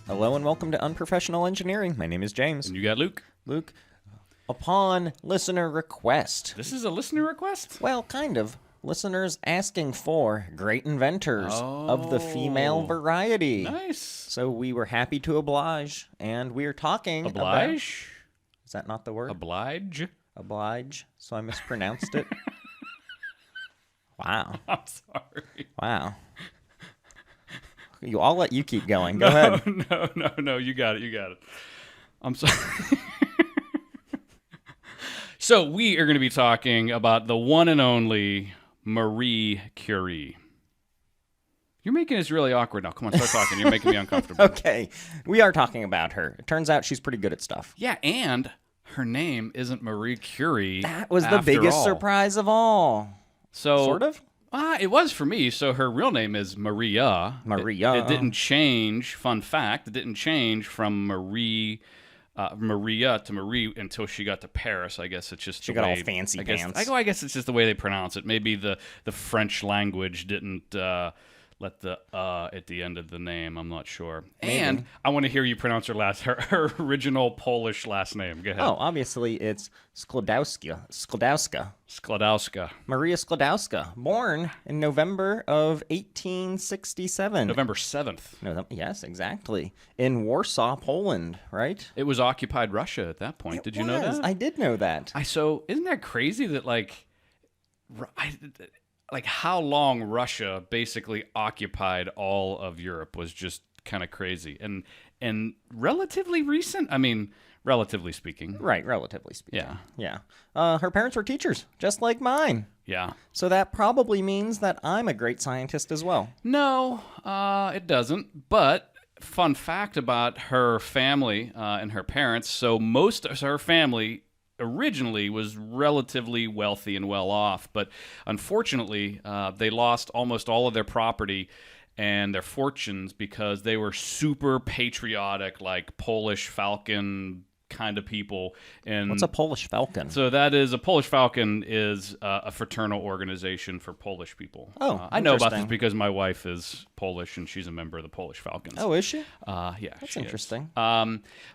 Hello and welcome to Unprofessional Engineering. My name is James. And you got Luke. Luke, upon listener request. This is a listener request? Well, kind of. Listeners asking for great inventors of the female variety. Nice. So we were happy to oblige, and we are talking Oblige? Is that not the word? Oblige? Oblige. So I mispronounced it. Wow. I'm sorry. Wow. I'll let you keep going. Go ahead. No. You got it. I'm sorry. So we are going to be talking about the one and only Marie Curie. You're making this really awkward now. Come on, start talking. You're making me uncomfortable. Okay. We are talking about her. It turns out she's pretty good at stuff. Yeah, and her name isn't Marie Curie. That was the biggest surprise of all. So sort of? It was for me. So her real name is Maria. It didn't change. Fun fact, it didn't change from Maria to Marie until she got to Paris. I guess it's just she got all fancy pants. I guess it's just the way they pronounce it. Maybe the French language didn't let the at the end of the name. I'm not sure. Maybe. And I want to hear you pronounce her original Polish last name. Go ahead. Oh, obviously it's Sklodowska. Maria Sklodowska, born in November of 1867. November 7th. Yes, exactly. In Warsaw, Poland, right? It was occupied Russia at that point. Did you know that? I did know that. So isn't that crazy that how long Russia basically occupied all of Europe was just kind of crazy and relatively recent. I mean, relatively speaking. Right, relatively speaking. Yeah. Her parents were teachers, just like mine. Yeah. So that probably means that I'm a great scientist as well. No, it doesn't. But fun fact about her family and her parents. So most of her family originally was relatively wealthy and well off, but unfortunately they lost almost all of their property and their fortunes because they were super patriotic, like Polish Falcon kind of people. And what's a Polish Falcon? So a Polish Falcon is a fraternal organization for Polish people. Oh, I know about this because my wife is Polish and she's a member of the Polish Falcons. Oh, is she? Yeah, that's interesting.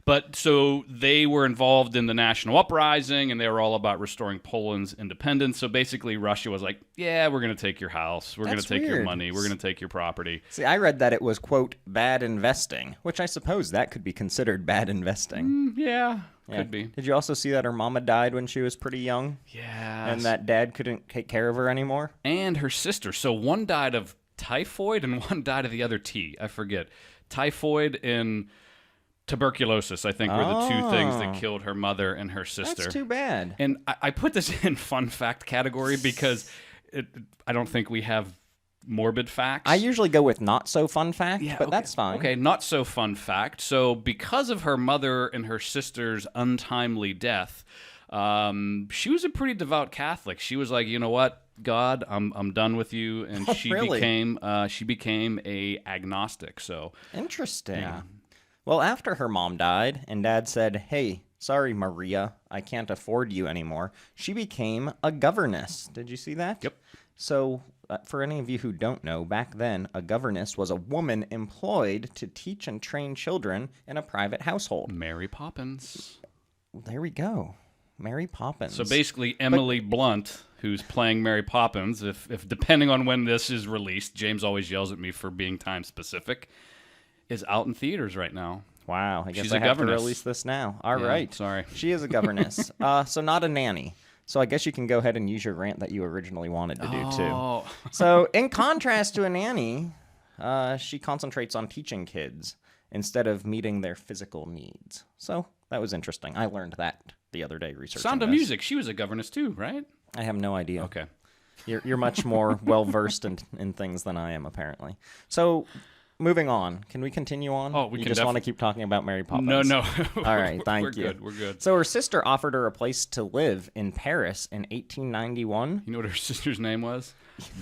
But so they were involved in the national uprising and they were all about restoring Poland's independence. So basically Russia was like, yeah, we're going to take your house. We're going to take your money. We're going to take your property. See, I read that it was, quote, bad investing, which I suppose that could be considered bad investing. Yeah. Could be. Did you also see that her mama died when she was pretty young? Yeah. And that dad couldn't take care of her anymore? And her sister. So one died of typhoid and one died of the other T. I forget. Typhoid and tuberculosis, I think, were the two things that killed her mother and her sister. That's too bad. And I put this in fun fact category because I don't think we have morbid facts. I usually go with not so fun fact, but that's fine. Okay, not so fun fact. So because of her mother and her sister's untimely death, she was a pretty devout Catholic. She was like, you know what, God, I'm done with you, and she became a agnostic. So interesting. Yeah. Well, after her mom died, and Dad said, "Hey, sorry, Maria, I can't afford you anymore," she became a governess. Did you see that? Yep. So, for any of you who don't know, back then, a governess was a woman employed to teach and train children in a private household. Mary Poppins. There we go. Mary Poppins. So basically, Emily Blunt, who's playing Mary Poppins, if depending on when this is released, James always yells at me for being time specific, is out in theaters right now. Wow. I guess She's I a have governess. to release this now. All right. Sorry. She is a governess. So not a nanny. So I guess you can go ahead and use your rant that you originally wanted to do, too. So in contrast to a nanny, she concentrates on teaching kids instead of meeting their physical needs. So that was interesting. I learned that the other day researching Sound of this. Music. She was a governess, too, right? I have no idea. Okay. You're much more well-versed in things than I am, apparently. So moving on. Can we continue on? Oh, we you can just want to keep talking about Mary Poppins? No. All right, thank you. We're good. So her sister offered her a place to live in Paris in 1891. You know what her sister's name was?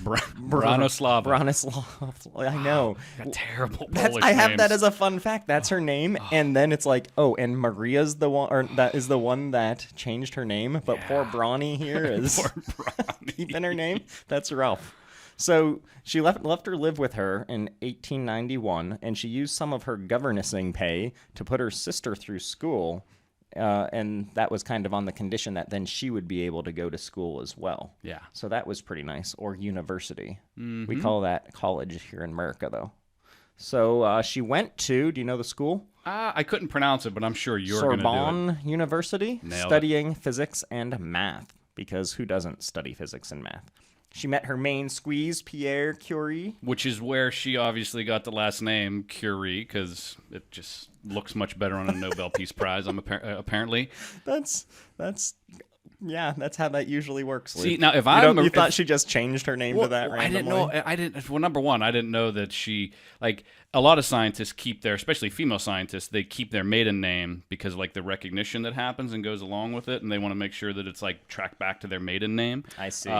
Branislava. Branislava. I know. A terrible Polish I have names. that as a fun fact. That's her name, and then it's like, oh, and Maria's the one, or that is the one that changed her name. But poor Bronny here is Poor Bronny. keeping her name. That's Ralph. So she left her live with her in 1891, and she used some of her governessing pay to put her sister through school. And that was kind of on the condition that then she would be able to go to school as well. Yeah. So that was pretty nice. Or university. Mm-hmm. We call that college here in America, though. So she went to, do you know the school? I couldn't pronounce it, but I'm sure you're going to do it. Sorbonne University, Nailed studying physics and math. Because who doesn't study physics and math? She met her main squeeze, Pierre Curie. Which is where she obviously got the last name Curie, because it just looks much better on a Nobel Peace Prize. Apparently. That's how that usually works. See, now if I thought she just changed her name to that randomly? I didn't. Well, number one, I didn't know that she a lot of scientists keep especially female scientists, they keep their maiden name because the recognition that happens and goes along with it, and they want to make sure that it's tracked back to their maiden name. I see.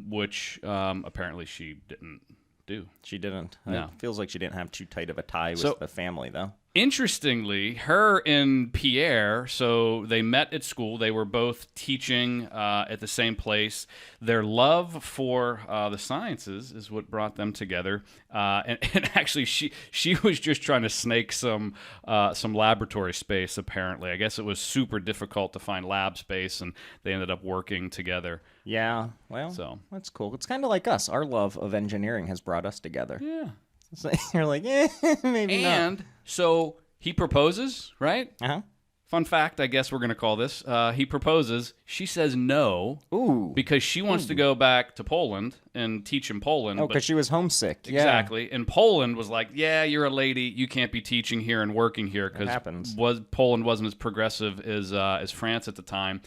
Which apparently she didn't do. She didn't. No. It feels like she didn't have too tight of a tie with the family, though. Interestingly, her and Pierre, so they met at school. They were both teaching at the same place. Their love for the sciences is what brought them together. And actually, she was just trying to snake some laboratory space, apparently. I guess it was super difficult to find lab space, and they ended up working together. Yeah, well, that's cool. It's kind of like us. Our love of engineering has brought us together. Yeah. So you're like, maybe not. And so he proposes, right? Uh-huh. Fun fact, I guess we're going to call this. He proposes. She says no. Ooh. Because she wants to go back to Poland and teach in Poland. Oh, because she was homesick. Exactly. And Poland was like, yeah, you're a lady. You can't be teaching here and working here because Poland wasn't as progressive as France at the time.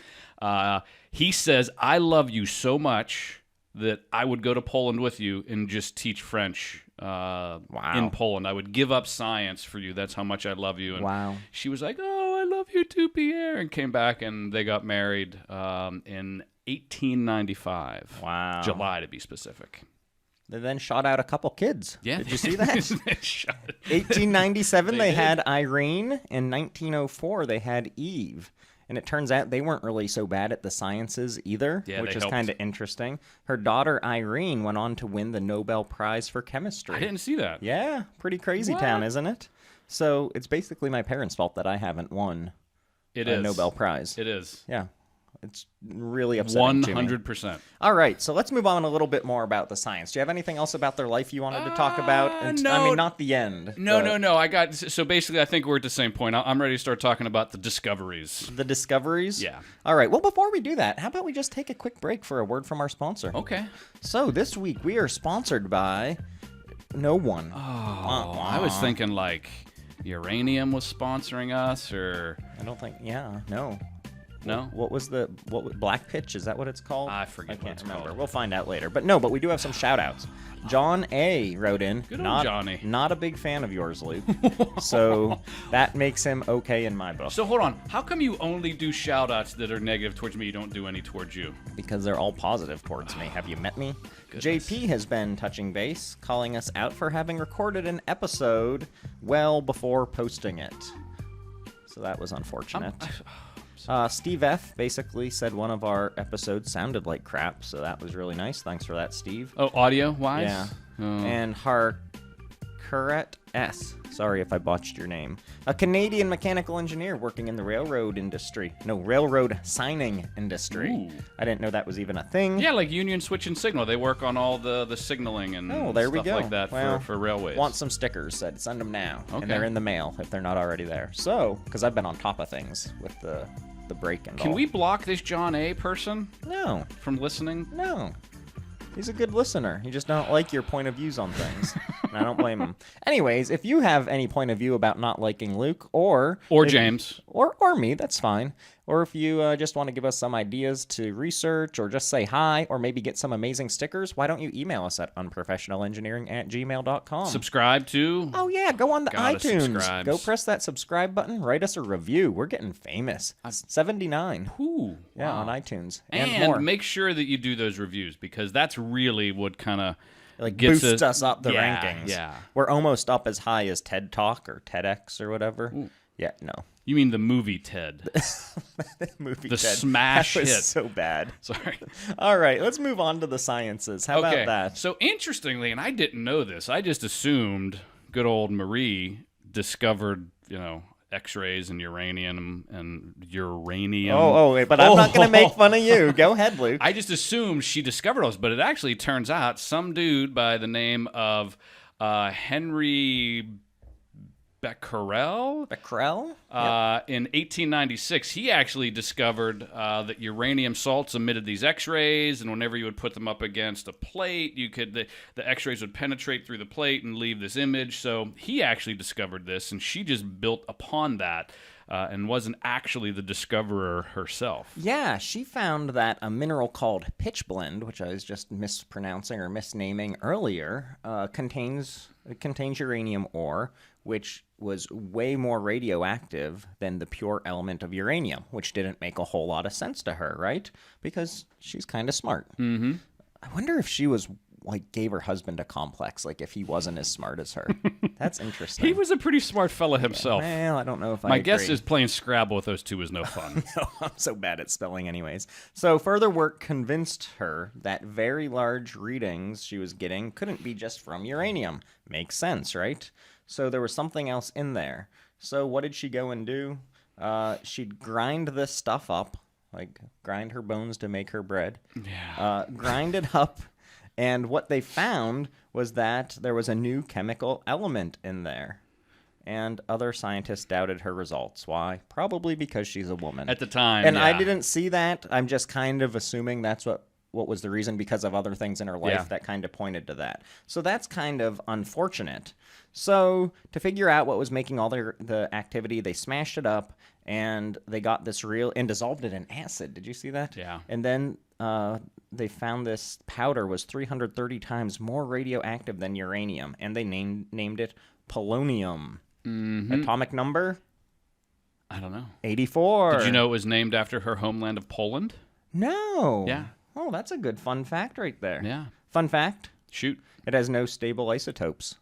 He says, I love you so much that I would go to Poland with you and just teach French in Poland. I would give up science for you. That's how much I love you. And she was like, oh, I love you too, Pierre, and came back, and they got married in 1895. Wow. July, to be specific. They then shot out a couple kids. Yeah. Did you see that? 1897, they had Irene. In 1904, they had Eve. And it turns out they weren't really so bad at the sciences either, which is kind of interesting. Her daughter, Irene, went on to win the Nobel Prize for chemistry. I didn't see that. Yeah, pretty crazy town, isn't it? So it's basically my parents' fault that I haven't won a Nobel Prize. It is. Yeah. It's really upsetting 100%. All right, so let's move on a little bit more about the science. Do you have anything else about their life you wanted to talk about? No. I mean, not the end. No. So basically, I think we're at the same point. I'm ready to start talking about the discoveries. The discoveries? Yeah. All right, well, before we do that, how about we just take a quick break for a word from our sponsor? Okay. So this week, we are sponsored by no one. Oh, I was thinking uranium was sponsoring us, or... I don't think, no. No? What was Black Pitch? Is that what it's called? I forget what it's remember. called. We'll find out later. But we do have some shout-outs. John A. wrote in. Good old Johnny. Not a big fan of yours, Luke. So that makes him okay in my book. So hold on. How come you only do shout-outs that are negative towards me? You don't do any towards you? Because they're all positive towards me. Have you met me? Goodness. JP has been touching base, calling us out for having recorded an episode well before posting it. So that was unfortunate. Steve F. basically said one of our episodes sounded like crap, so that was really nice. Thanks for that, Steve. Oh, audio-wise? Yeah. Oh. And Harkuret S. Sorry if I botched your name. A Canadian mechanical engineer working in the railroad industry. No, railroad signing industry. Ooh. I didn't know that was even a thing. Yeah, like Union Switch and Signal. They work on all the signaling and stuff like that for railways. Want some stickers? Said send them now. Okay. And they're in the mail if they're not already there. So, because I've been on top of things with the break and all. Can we block this John A. person? No. From listening? No. He's a good listener. He just don't like your point of views on things. And I don't blame him. Anyways, if you have any point of view about not liking Luke or James or me, that's fine. Or if you just want to give us some ideas to research or just say hi or maybe get some amazing stickers, why don't you email us at unprofessionalengineering@gmail.com. Subscribe to? Oh, yeah. Go on the iTunes. Subscribe. Go press that subscribe button. Write us a review. We're getting famous. 79. Ooh, Yeah, wow. on iTunes. And more. make sure that you do those reviews because that's really what kind of boosts us up the Yeah, rankings. yeah. We're almost up as high as TED Talk or TEDx or whatever. Ooh. Yeah, no. You mean the movie Ted? Movie The Ted. smash that was hit. so bad. Sorry. All right, let's move on to the sciences. How about that? So interestingly, and I didn't know this, I just assumed good old Marie discovered, X-rays and uranium and uranium. Wait, but I'm not going to make fun of you. Go ahead, Luke. I just assumed she discovered those, but it actually turns out some dude by the name of Henry Becquerel? In 1896, he actually discovered that uranium salts emitted these X-rays, and whenever you would put them up against a plate, the X-rays would penetrate through the plate and leave this image. So he actually discovered this, and she just built upon that and wasn't actually the discoverer herself. Yeah, she found that a mineral called pitchblende, which I was just mispronouncing or misnaming earlier, contains uranium ore, which was way more radioactive than the pure element of uranium, which didn't make a whole lot of sense to her, right? Because she's kind of smart. Mm-hmm. I wonder if she was gave her husband a complex, if he wasn't as smart as her. That's interesting. He was a pretty smart fella himself. Yeah, well, I don't know if My guess is playing Scrabble with those two was no fun. No, I'm so bad at spelling anyways. So further work convinced her that very large readings she was getting couldn't be just from uranium. Makes sense, right? So there was something else in there. So what did she go and do? She'd grind this stuff up, grind her bones to make her bread. Yeah. Grind it up. And what they found was that there was a new chemical element in there. And other scientists doubted her results. Why? Probably because she's a woman. At the time, And yeah. I didn't see that. I'm just kind of assuming that's what was the reason, because of other things in her life that kind of pointed to that. So that's kind of unfortunate. So to figure out what was making all the activity, they smashed it up, and they got this and dissolved it in acid. Did you see that? Yeah. And then they found this powder was 330 times more radioactive than uranium, and they named it polonium. Mm-hmm. Atomic number? I don't know. 84. Did you know it was named after her homeland of Poland? No. Yeah. Oh, that's a good fun fact right there. Yeah. Fun fact? Shoot. It has no stable isotopes.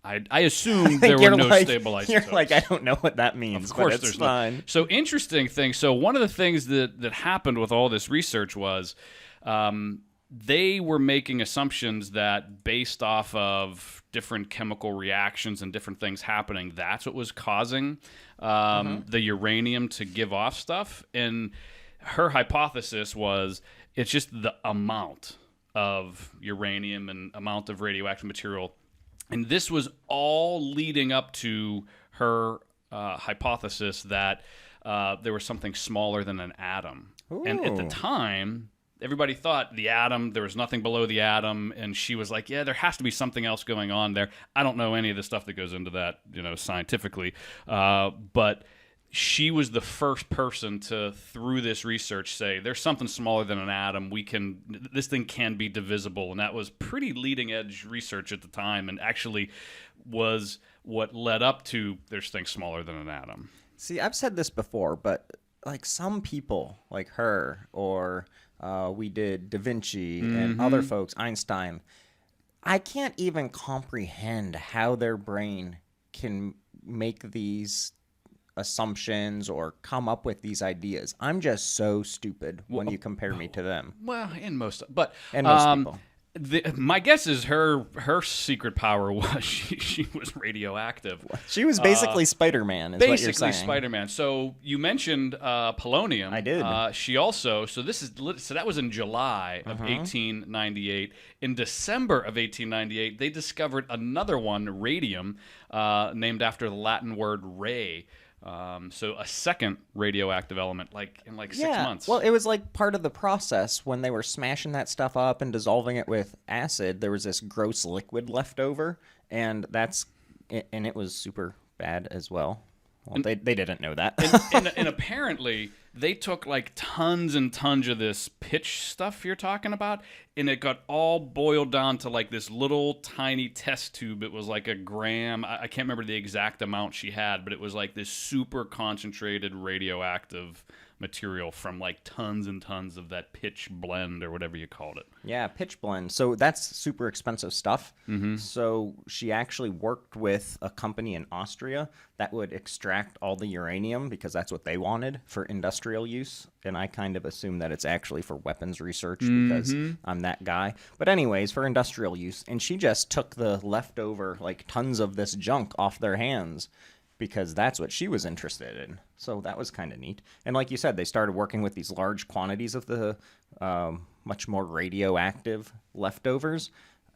I assumed there were no stable isotopes. You're I don't know what that means. Of course, but it's there's fine. no. So interesting thing. So one of the things that happened with all this research was they were making assumptions that based off of different chemical reactions and different things happening, that's what was causing the uranium to give off stuff. And her hypothesis was it's just the amount of uranium and amount of radioactive material. And this was all leading up to her hypothesis that there was something smaller than an atom. Ooh. And at the time, everybody thought the atom, there was nothing below the atom. And she was like, yeah, there has to be something else going on there. I don't know any of the stuff that goes into that, scientifically. But she was the first person to, through this research, say there's something smaller than an atom. This thing can be divisible, and that was pretty leading edge research at the time, and actually was what led up to there's things smaller than an atom. See, I've said this before, but some people, like her, or we did Da Vinci and other folks, Einstein, I can't even comprehend how their brain can make these assumptions or come up with these ideas. I'm just so stupid when you compare me to them. Well, most people. My guess is her secret power was she was radioactive. She was basically Spider-Man, is what you're saying. Basically Spider-Man. So you mentioned polonium. I did. She also, so that was in July of 1898. In December of 1898, they discovered another one, radium, named after the Latin word ray. So a second radioactive element, in 6 months. Well, it was part of the process when they were smashing that stuff up and dissolving it with acid. There was this gross liquid left over, and it was super bad as well. Well, they didn't know that. and apparently they took tons and tons of this pitch stuff you're talking about, and it got all boiled down to like this little tiny test tube. It was like a gram. I can't remember the exact amount she had, but it was like this super concentrated radioactive material from like tons and tons of that pitch blend or whatever you called it. Yeah, pitch blend. So that's super expensive stuff. Mm-hmm. So she actually worked with a company in Austria that would extract all the uranium because that's what they wanted for industrial use. And I kind of assume that it's actually for weapons research because I'm that guy. But anyways, for industrial use. And she just took the leftover, like tons of this junk off their hands because that's what she was interested in. So that was kind of neat. And like you said, they started working with these large quantities of the much more radioactive leftovers.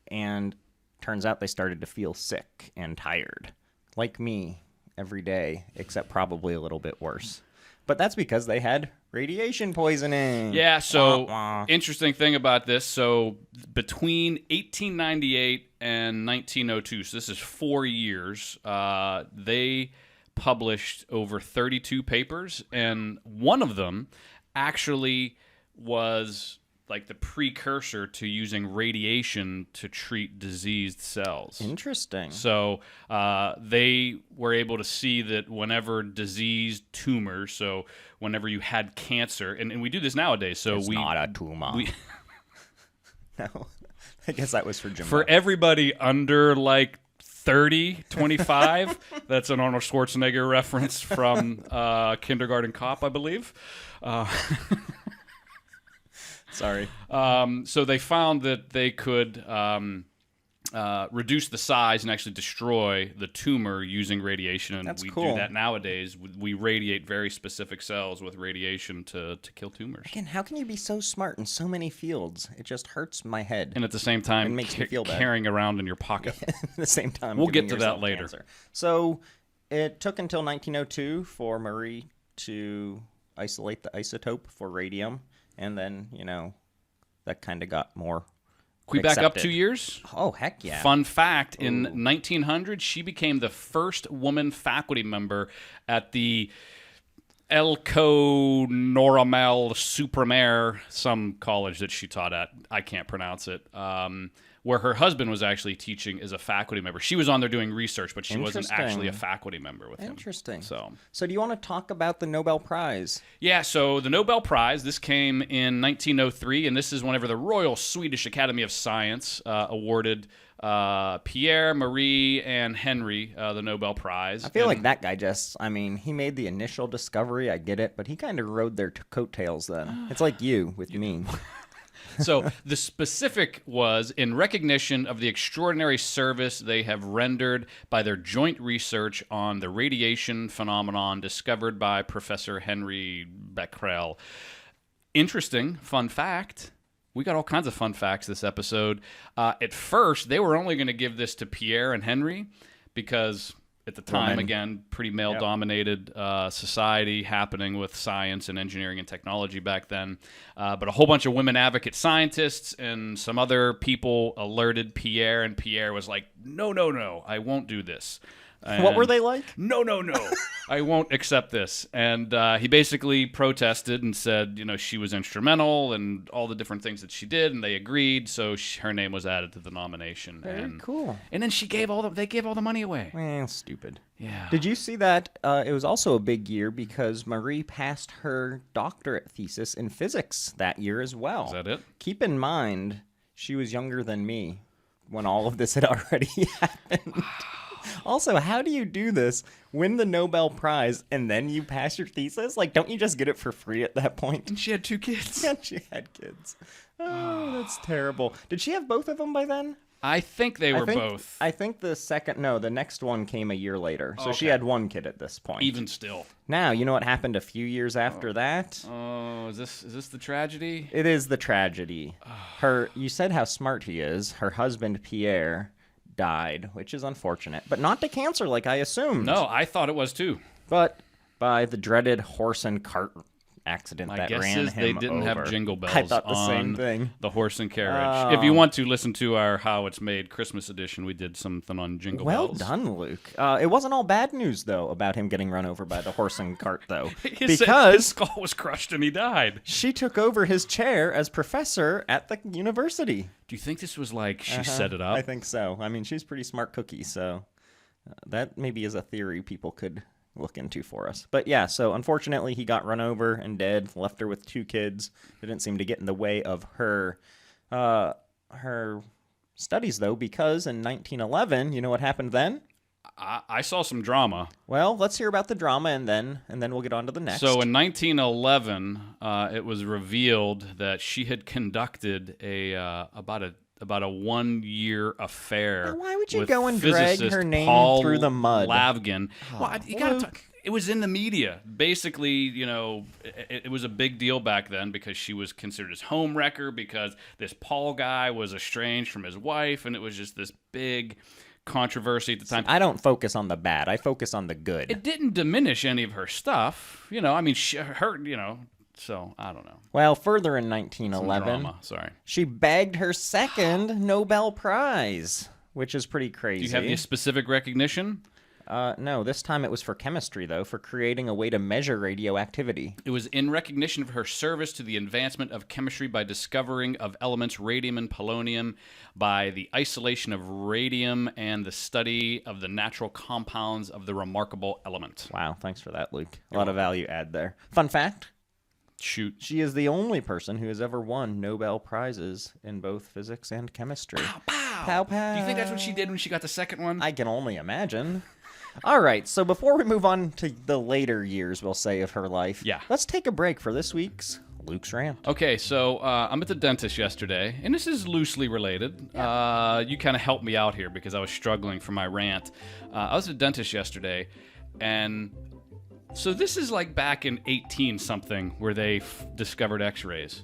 And turns out they started to feel sick and tired, like me, every day, except probably a little bit worse. But that's because they had radiation poisoning. Yeah, so interesting thing about this. So between 1898 and 1902, so this is 4 years, they published over 32 papers, and one of them actually was like the precursor to using radiation to treat diseased cells. Interesting. So they were able to see that whenever diseased tumors, so whenever you had cancer, and we do this nowadays. So it's not a tumor. No, I guess that was for Jim. For everybody under like 30, 25, that's an Arnold Schwarzenegger reference from Kindergarten Cop, I believe. Sorry. So they found that they could reduce the size and actually destroy the tumor using radiation. And That's we cool. do that nowadays. We radiate very specific cells with radiation to kill tumors. Again, how can you be so smart in so many fields? It just hurts my head. And at the same time, It makes me feel bad. carrying around in your pocket. At the same time, We'll giving get to that yourself later. cancer. So it took until 1902 for Marie to isolate the isotope for radium. And then, that kind of got more Can we back up accepted. 2 years? Oh, heck yeah. Fun fact, in 1900, she became the first woman faculty member at the Elko Normal Supremere, some college that she taught at. I can't pronounce it. Where her husband was actually teaching as a faculty member. She was on there doing research, but she wasn't actually a faculty member with him. Interesting. So do you want to talk about the Nobel Prize? Yeah, so the Nobel Prize, this came in 1903, and this is whenever the Royal Swedish Academy of Science awarded Pierre, Marie, and Henry the Nobel Prize. I feel like that guy he made the initial discovery, I get it, but he kind of rode their coattails then. It's like you with me. So the specific was in recognition of the extraordinary service they have rendered by their joint research on the radiation phenomenon discovered by Professor Henry Becquerel. Interesting fun fact. We got all kinds of fun facts this episode. At first, they were only going to give this to Pierre and Henry because at the time, again, pretty male-dominated society happening with science and engineering and technology back then. But a whole bunch of women advocate scientists and some other people alerted Pierre, and Pierre was like, no, I won't do this. And what were they like? No, I won't accept this. And he basically protested and said, she was instrumental and all the different things that she did, and they agreed. So her name was added to the nomination. Very cool. And then they gave all the money away. Stupid. Yeah. Did you see that? It was also a big year because Marie passed her doctorate thesis in physics that year as well. Is that it? Keep in mind, she was younger than me when all of this had already happened. Also, how do you do this? Win the Nobel Prize and then you pass your thesis? Like, don't you just get it for free at that point? And she had 2 kids. Yeah, she had kids. Oh, that's terrible. Did she have both of them by then? I think they were both. I think the next one came a year later. So she Okay. had one kid at this point. Even still. Now, you know what happened a few years after that? Oh, is this the tragedy? It is the tragedy. You said how smart he is. Her husband, Pierre, died, which is unfortunate, but not to cancer like I assumed. No, I thought it was too. But by the dreaded horse and cart accident My that guess ran is him they didn't over. have jingle bells I thought the on same thing. the horse and carriage. If you want to listen to our How It's Made Christmas edition, we did something on jingle Well bells. done, Luke. It wasn't all bad news, though, about him getting run over by the horse and cart, though. His skull was crushed and he died. She took over his chair as professor at the university. Do you think this was like she set it up? I think so. I mean, she's pretty smart cookie, so that maybe is a theory people could look into for us. But yeah, so unfortunately he got run over and dead, left her with 2 kids. Didn't seem to get in the way of her studies, though, because in 1911, you know what happened then? I saw some drama. Well, let's hear about the drama, and then we'll get on to the next. So in 1911, it was revealed that she had conducted about a 1-year affair. Now, why would you with go and drag physicist her name Paul through the mud? Lavgen. Well, you gotta Luke. talk. It was in the media. Basically, you know, it was a big deal back then because she was considered as homewrecker because this Paul guy was estranged from his wife, and it was just this big controversy at the time. I don't focus on the bad. I focus on the good. It didn't diminish any of her stuff. You know, I mean, so I don't know. Well, further in Some 1911, drama. Sorry. she bagged her second Nobel Prize, which is pretty crazy. Do you have the specific recognition? No, this time it was for chemistry, though, for creating a way to measure radioactivity. It was in recognition of her service to the advancement of chemistry by discovering of elements radium and polonium, by the isolation of radium, and the study of the natural compounds of the remarkable element. Wow, thanks for that, Luke. A lot of value add there. Fun fact, Shoot. she is the only person who has ever won Nobel Prizes in both physics and chemistry. Pow, pow. Pow, pow. Do you think that's what she did when she got the second one? I can only imagine. All right, so before we move on to the later years, we'll say, of her life, Yeah. let's take a break for this week's Luke's Rant. Okay, so I'm at the dentist yesterday, and this is loosely related. You kind of helped me out here because I was struggling for my rant. I was at the dentist yesterday, and so this is like back in 18-something where they discovered x-rays.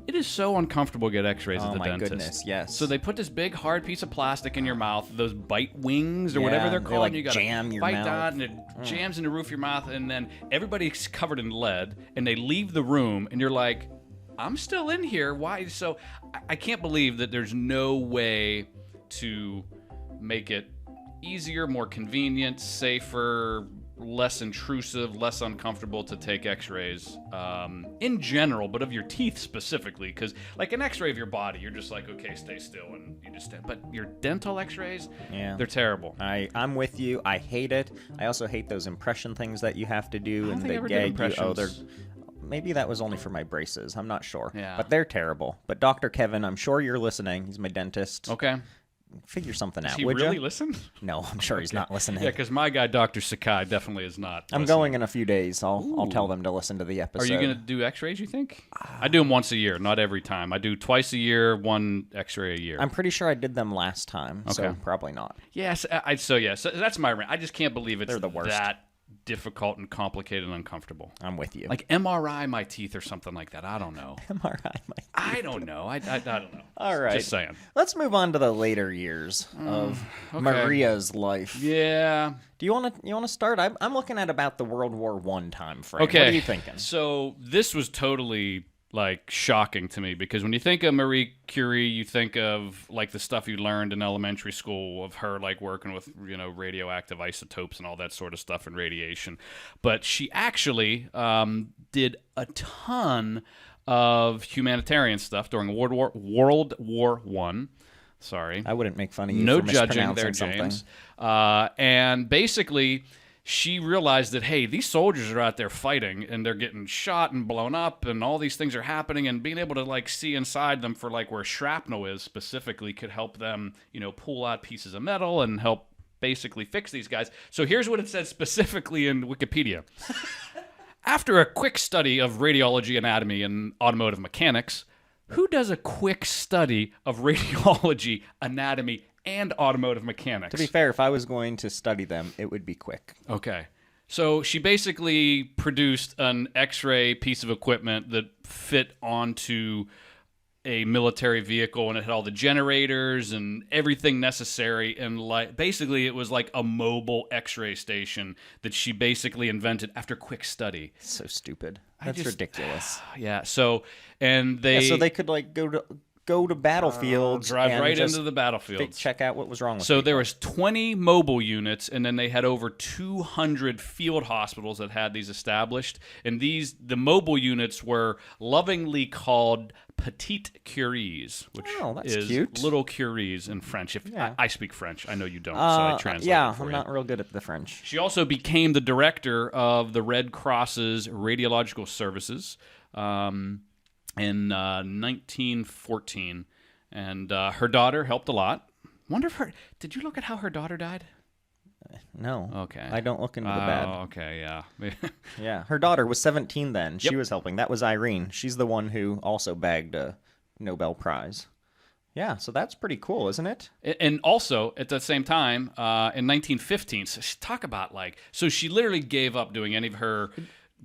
It is so uncomfortable to get x-rays at the dentist. Oh, my goodness, yes. So they put this big hard piece of plastic in your mouth, those bite wings or whatever they're they, called. like, and you gotta jam your bite mouth. down, and it jams in the roof of your mouth, and then everybody's covered in lead, and they leave the room, and you're like, I'm still in here. Why? So I can't believe that there's no way to make it easier, more convenient, safer, less intrusive, less uncomfortable to take x-rays in general, but of your teeth specifically, because like an x-ray of your body, you're just like, okay, stay still, and you just stand. But your dental x-rays, Yeah. they're terrible. I'm with you. I hate it. I also hate those impression things that you have to do, I don't and think I they ever did gag you. impressions. Oh, they're maybe that was only for my braces. I'm not sure. Yeah. But they're terrible. But Dr. Kevin, I'm sure you're listening. He's my dentist. Okay. Figure something out, Does he would really you? listen? No, I'm sure he's not listening. Yeah, because my guy, Dr. Sakai, definitely is not. I'm listening. going in a few days. I'll tell them to listen to the Are episode. you going to do x-rays, you think? I do them once a year, not every time. I do twice a year, one x-ray a year. I'm pretty sure I did them last time, so Okay. probably not. Yes, so that's my rant. I just can't believe it's They're the worst. that difficult and complicated and uncomfortable. I'm with you. Like MRI my teeth or something like that. I don't know. MRI. I don't know. I don't know. All right. Just saying. Let's move on to the later years of okay. Maria's life. Yeah. Do you want to start? I'm looking at about the World War I time frame. Okay. What are you thinking? So this was totally like shocking to me because when you think of Marie Curie, you think of like the stuff you learned in elementary school of her like working with, you know, radioactive isotopes and all that sort of stuff and radiation. But she actually did a ton of humanitarian stuff during World War I. Sorry. I wouldn't make fun of you No for judging there, mispronouncing James. something. And basically, she realized that, hey, these soldiers are out there fighting, and they're getting shot and blown up, and all these things are happening, and being able to, like, see inside them for, like, where shrapnel is specifically could help them, you know, pull out pieces of metal and help basically fix these guys. So here's what it says specifically in Wikipedia. After a quick study of radiology, anatomy, and automotive mechanics, who does a quick study of radiology, anatomy, and automotive mechanics? To be fair, if I was going to study them, it would be quick. Okay. So she basically produced an X-ray piece of equipment that fit onto a military vehicle, and it had all the generators and everything necessary, and like basically it was like a mobile X-ray station that she basically invented after quick study. So stupid. That's ridiculous. Yeah. So so they could like go to battlefields, drive and right just into the battlefields, check out what was wrong with So people. there was 20 mobile units, and then they had over 200 field hospitals that had these established. And the mobile units were lovingly called Petite Curies, which that's is cute. little Curies in French. I speak French. I know you don't, so I translate yeah, it for I'm you. not real good at the French. She also became the director of the Red Cross's radiological services in 1914, and her daughter helped a lot. Wonder if did you look at how her daughter died? No. Okay. I don't look into the bad. Oh, okay, yeah. Yeah, her daughter was 17 then. Yep. She was helping. That was Irene. She's the one who also bagged a Nobel Prize. Yeah, so that's pretty cool, isn't it? And also, at the same time, in 1915, so talk about so she literally gave up doing any of her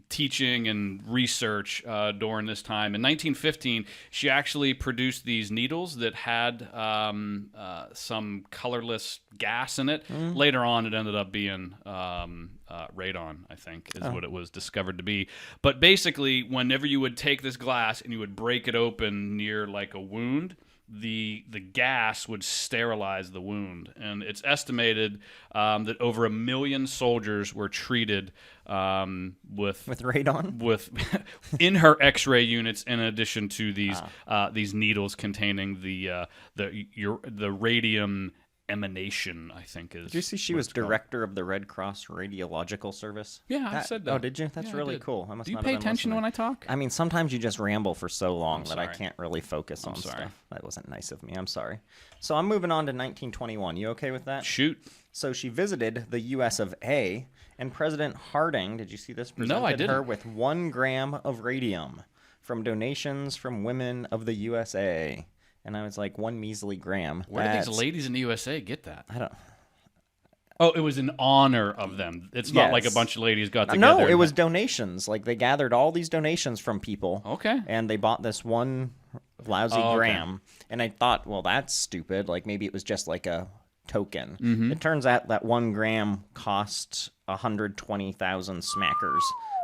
teaching and research during this time. In 1915, she actually produced these needles that had some colorless gas in it. Later on, it ended up being radon, I think, is what it was discovered to be. But basically, whenever you would take this glass and you would break it open near like a wound, the gas would sterilize the wound, and it's estimated that over 1 million soldiers were treated with radon, in her X-ray units, in addition to these needles containing the radium emanation, I think is. Did you see she was director of the Red Cross Radiological Service? Yeah, I said that. Oh, did you? That's really cool. I must Do you not pay have been attention listening. when I talk? I mean, sometimes you just ramble for so long that I sorry. can't really focus on sorry. stuff. That wasn't nice of me. I'm sorry. So I'm moving on to 1921. You okay with that? Shoot. So she visited the U.S. of A., and President Harding, did you see this? No, I didn't. Her with 1 gram of radium from donations from women of the USA. And I was like, 1 measly gram. Where did these ladies in the USA get that? I don't. Oh, it was in honor of them. It's not like a bunch of ladies got together. No, it was donations. Like they gathered all these donations from people. Okay. And they bought this 1 lousy gram. And I thought, well, that's stupid. Like maybe it was just like a token. Mm-hmm. It turns out that 1 gram cost 120,000 smackers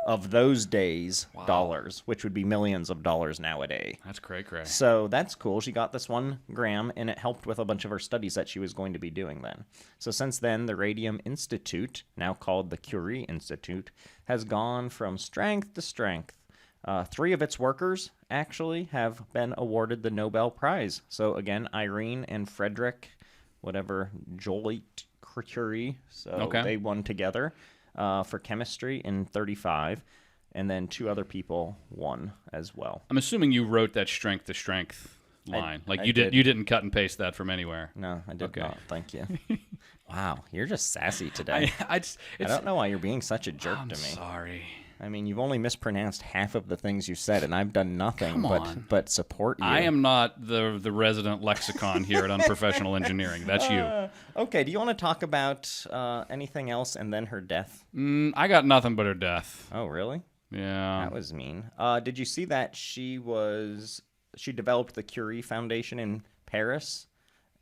of those days dollars, which would be millions of dollars nowadays. That's cray. So that's cool. She got this 1 gram, and it helped with a bunch of her studies that she was going to be doing then. So since then, the Radium Institute, now called the Curie Institute, has gone from strength to strength. 3 of its workers actually have been awarded the Nobel Prize. So again, Irene and Frederick, whatever, Joliet Curie. So they won together. For chemistry in 1935, and then 2 other people won as well. I'm assuming you wrote that strength to strength line. You didn't cut and paste that from anywhere. No, I did not. Thank you. Wow, you're just sassy today. I I don't know why you're being such a jerk to me. Sorry. I mean, you've only mispronounced half of the things you said, and I've done nothing but support you. I am not the resident lexicon here at Unprofessional Engineering. That's you. Okay, do you want to talk about anything else and then her death? I got nothing but her death. Oh, really? Yeah. That was mean. Did you see that she developed the Curie Foundation in Paris,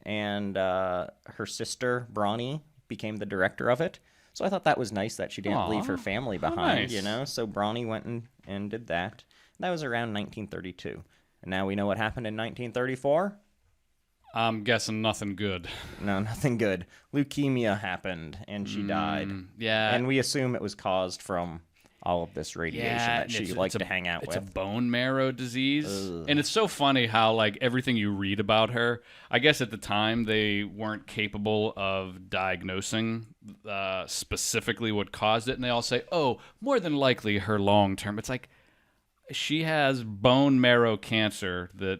and her sister, Bronnie, became the director of it? So I thought that was nice that she didn't leave her family behind, you know? So Bronnie went and did that. That was around 1932. And now we know what happened in 1934? I'm guessing nothing good. No, nothing good. Leukemia happened, and she died. Yeah. And we assume it was caused from all of this radiation that she liked to hang out with. It's a bone marrow disease. And it's so funny how, everything you read about her, I guess at the time they weren't capable of diagnosing specifically what caused it. And they all say, oh, more than likely her long term. It's like, she has bone marrow cancer that,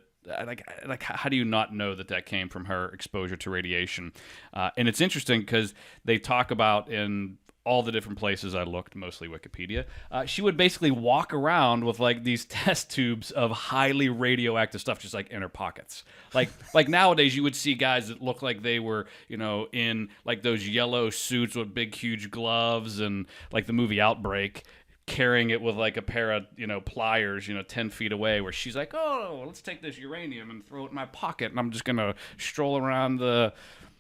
how do you not know that came from her exposure to radiation? And it's interesting because they talk about in all the different places I looked, mostly Wikipedia, she would basically walk around with these test tubes of highly radioactive stuff just in her pockets. Like nowadays you would see guys that look like they were, in those yellow suits with big huge gloves and the movie Outbreak, carrying it with like a pair of pliers 10 feet away, where she's like, oh, let's take this uranium and throw it in my pocket, and I'm just gonna stroll around the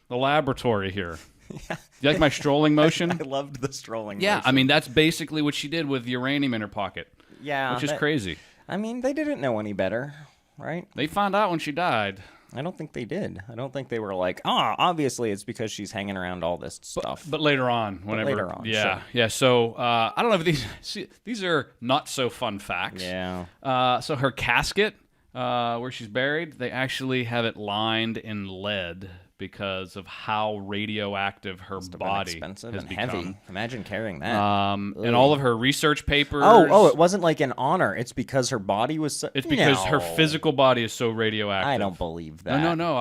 laboratory here. Yeah. You like my strolling motion? I loved the strolling motion. Yeah, I mean, that's basically what she did with uranium in her pocket. Yeah. Which is crazy. I mean, they didn't know any better, right? They found out when she died. I don't think they did. I don't think they were like, obviously it's because she's hanging around all this stuff. But later on, later on, yeah, sure. yeah. So I don't know if these are not so fun facts. Yeah. So her casket, where she's buried, they actually have it lined in lead because of how radioactive her body expensive has and become. heavy. Imagine carrying that. And all of her research papers. Oh, it wasn't like an honor. It's because her body was. It's because her physical body is so radioactive. I don't believe that. No.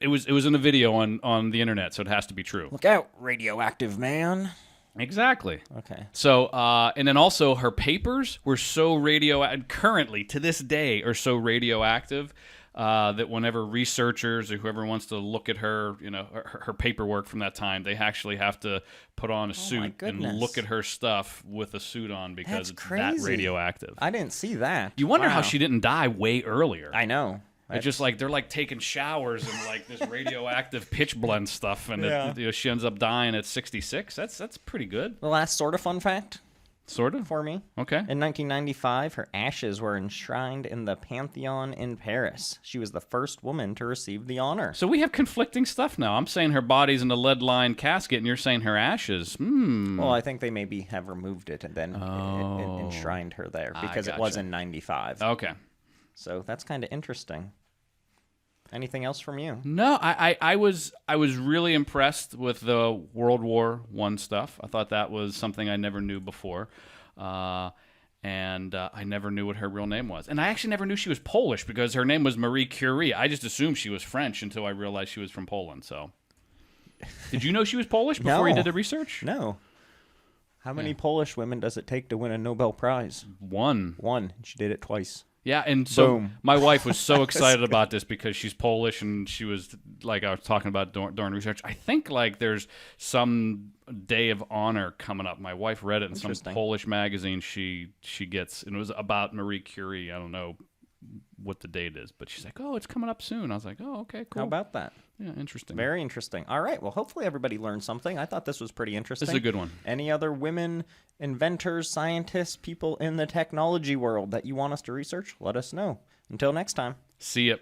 It was in a video on the internet, so it has to be true. Look out, radioactive man. Exactly. Okay. So, and then also her papers were so radioactive, currently to this day are so radioactive that whenever researchers or whoever wants to look at her, her paperwork from that time, they actually have to put on a suit and look at her stuff with a suit on because it's that radioactive. I didn't see that. You wonder how she didn't die way earlier. I know. It's just like they're like taking showers and like this radioactive pitch blend stuff, and she ends up dying at 66. That's pretty good. The last sort of fun fact. Sort of? For me. Okay. In 1995, her ashes were enshrined in the Pantheon in Paris. She was the first woman to receive the honor. So we have conflicting stuff now. I'm saying her body's in a lead-lined casket, and you're saying her ashes. Well, I think they maybe have removed it and then it enshrined her there because it was in 95. Okay. So that's kind of interesting. Anything else from you? No, I was really impressed with the World War I stuff. I thought that was something I never knew before. And I never knew what her real name was. And I actually never knew she was Polish because her name was Marie Curie. I just assumed she was French until I realized she was from Poland. So, did you know she was Polish before you did the research? No. How many Polish women does it take to win a Nobel Prize? One. She did it twice. Yeah, and so Boom. My wife was so excited about this because she's Polish, and she was like, I was talking about during research. I think like there's some day of honor coming up. My wife read it in some Polish magazine she gets, and it was about Marie Curie. I don't know what the date is, but she's like, oh, it's coming up soon. I was like, oh, okay, cool. How about that? Yeah, interesting. Very interesting. All right, well, hopefully everybody learned something. I thought this was pretty interesting. This is a good one. Any other women, inventors, scientists, people in the technology world that you want us to research, let us know. Until next time. See ya.